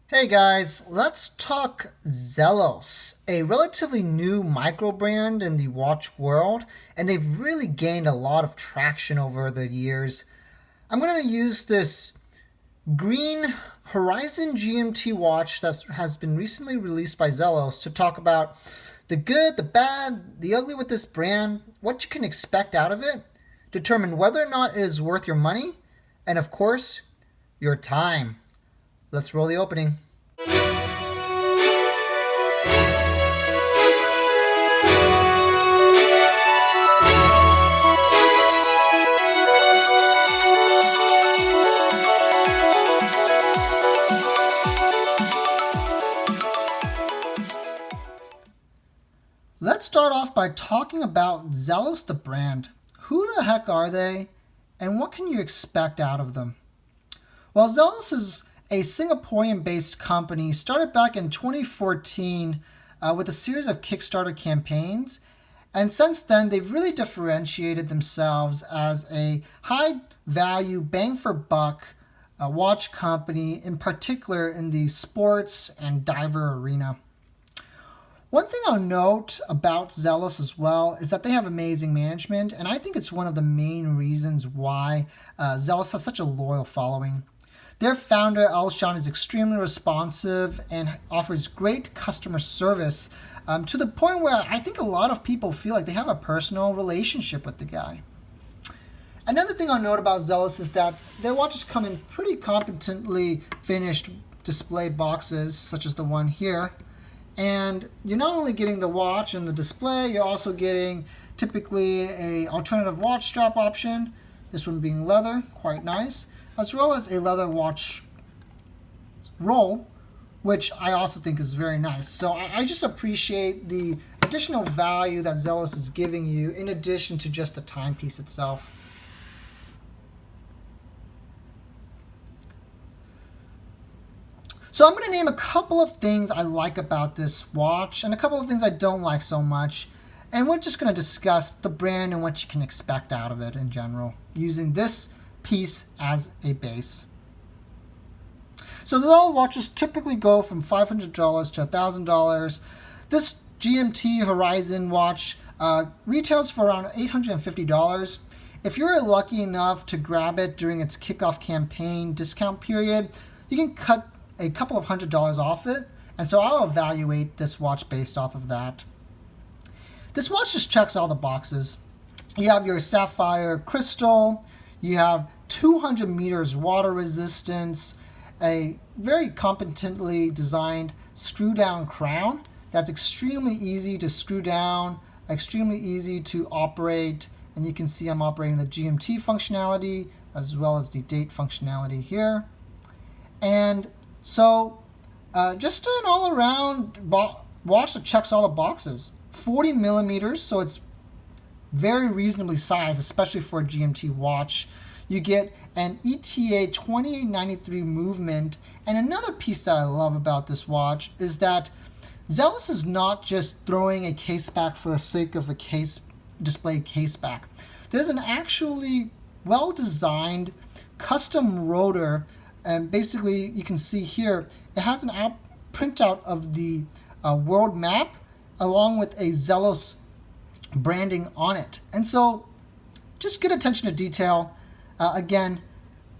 Hey guys, let's talk Zelos, a relatively new microbrand in the watch world, and they've really gained a lot of traction over the years. I'm going to use this green Horizon GMT watch that has been recently released by Zelos to talk about the good, the bad, the ugly with this brand, what you can expect out of it, determine whether or not it is worth your money, and of course, your time. Let's roll the opening. Let's start off by talking about Zelos the brand. Who the heck are they, and what can you expect out of them? Well, Zelos is a Singaporean-based company started back in 2014 with a series of Kickstarter campaigns. And since then, they've really differentiated themselves as a high-value, bang-for-buck watch company, in particular in the sports and diver arena. One thing I'll note about Zelos as well is that they have amazing management, and I think it's one of the main reasons why Zelos has such a loyal following. Their founder, Alshan, is extremely responsive and offers great customer service to the point where I think a lot of people feel like they have a personal relationship with the guy. Another thing I'll note about Zelos is that their watches come in pretty competently finished display boxes, such as the one here. And you're not only getting the watch and the display, you're also getting typically a alternative watch strap option, this one being leather, quite nice, as well as a leather watch roll, which I also think is very nice. So I just appreciate the additional value that Zelos is giving you in addition to just the timepiece itself. So I'm going to name a couple of things I like about this watch and a couple of things I don't like so much. And we're just going to discuss the brand and what you can expect out of it in general, using this piece as a base. So the Zelos watches typically go from $500 to $1,000. This GMT Horizon watch retails for around $850. If you're lucky enough to grab it during its kickoff campaign discount period, you can cut a couple of $100s off it, and so I'll evaluate this watch based off of that. This watch just checks all the boxes. You have your sapphire crystal, you have 200 meters water resistance, a very competently designed screw down crown that's extremely easy to screw down, extremely easy to operate, and you can see I'm operating the GMT functionality as well as the date functionality here. And so just an all-around watch that checks all the boxes. 40 millimeters, so it's very reasonably sized, especially for a GMT watch. You get an ETA 2893 movement. And another piece that I love about this watch is that Zelos is not just throwing a case back for the sake of a display case back. There's an actually well-designed custom rotor. And basically, you can see here, it has an printout of the world map along with a Zelos branding on it. And so just good attention to detail. Again,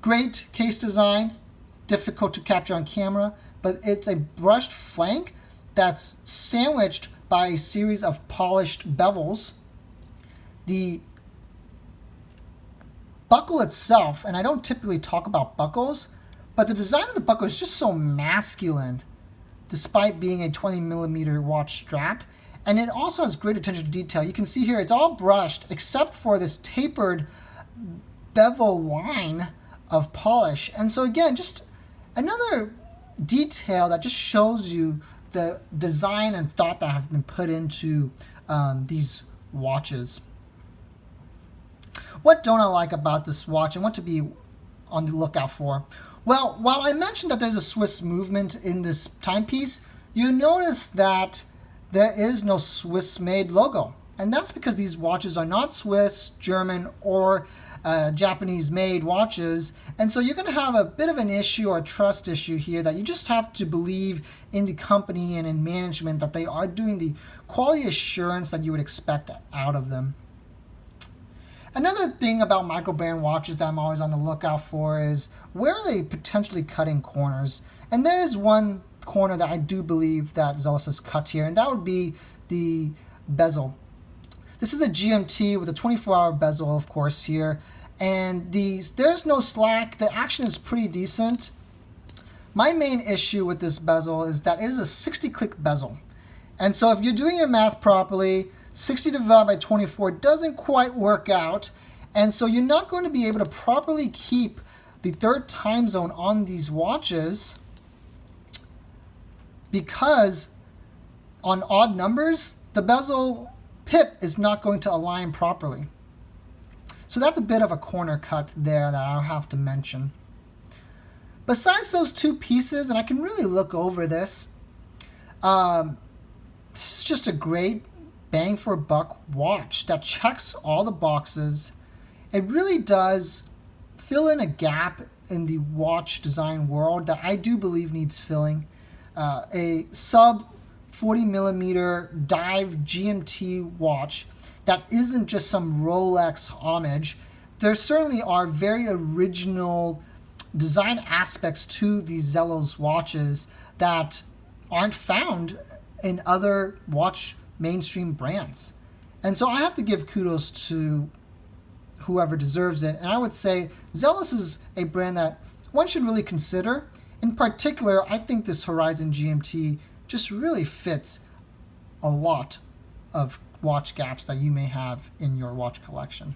great case design, difficult to capture on camera, but it's a brushed flank that's sandwiched by a series of polished bevels. The buckle itself, and I don't typically talk about buckles, but the design of the buckle is just so masculine, despite being a 20 millimeter watch strap. And it also has great attention to detail. You can see here, it's all brushed, except for this tapered bevel line of polish. And so again, just another detail that just shows you the design and thought that have been put into these watches. What don't I like about this watch and what to be on the lookout for? Well, while I mentioned that there's a Swiss movement in this timepiece, you notice that there is no Swiss-made logo. And that's because these watches are not Swiss, German, or Japanese-made watches. And so you're going to have a bit of an issue or a trust issue here that you just have to believe in the company and in management that they are doing the quality assurance that you would expect out of them. Another thing about Microbrand watches that I'm always on the lookout for is where are they potentially cutting corners? And there is one corner that I do believe that Zelos has cut here, and that would be the bezel. This is a GMT with a 24-hour bezel, of course, here. And there's no slack. The action is pretty decent. My main issue with this bezel is that it is a 60-click bezel. And so if you're doing your math properly, 60 divided by 24 doesn't quite work out. And so you're not going to be able to properly keep the third time zone on these watches because on odd numbers, the bezel pip is not going to align properly. So that's a bit of a corner cut there that I'll have to mention. Besides those two pieces, and I can really look over this, this is just a great bang for buck watch that checks all the boxes. It really does fill in a gap in the watch design world that I do believe needs filling. A sub 40 millimeter dive GMT watch that isn't just some Rolex homage. There certainly are very original design aspects to these Zelos watches that aren't found in other watch mainstream brands. And so I have to give kudos to whoever deserves it. And I would say Zelos is a brand that one should really consider. In particular, I think this Horizon GMT just really fits a lot of watch gaps that you may have in your watch collection.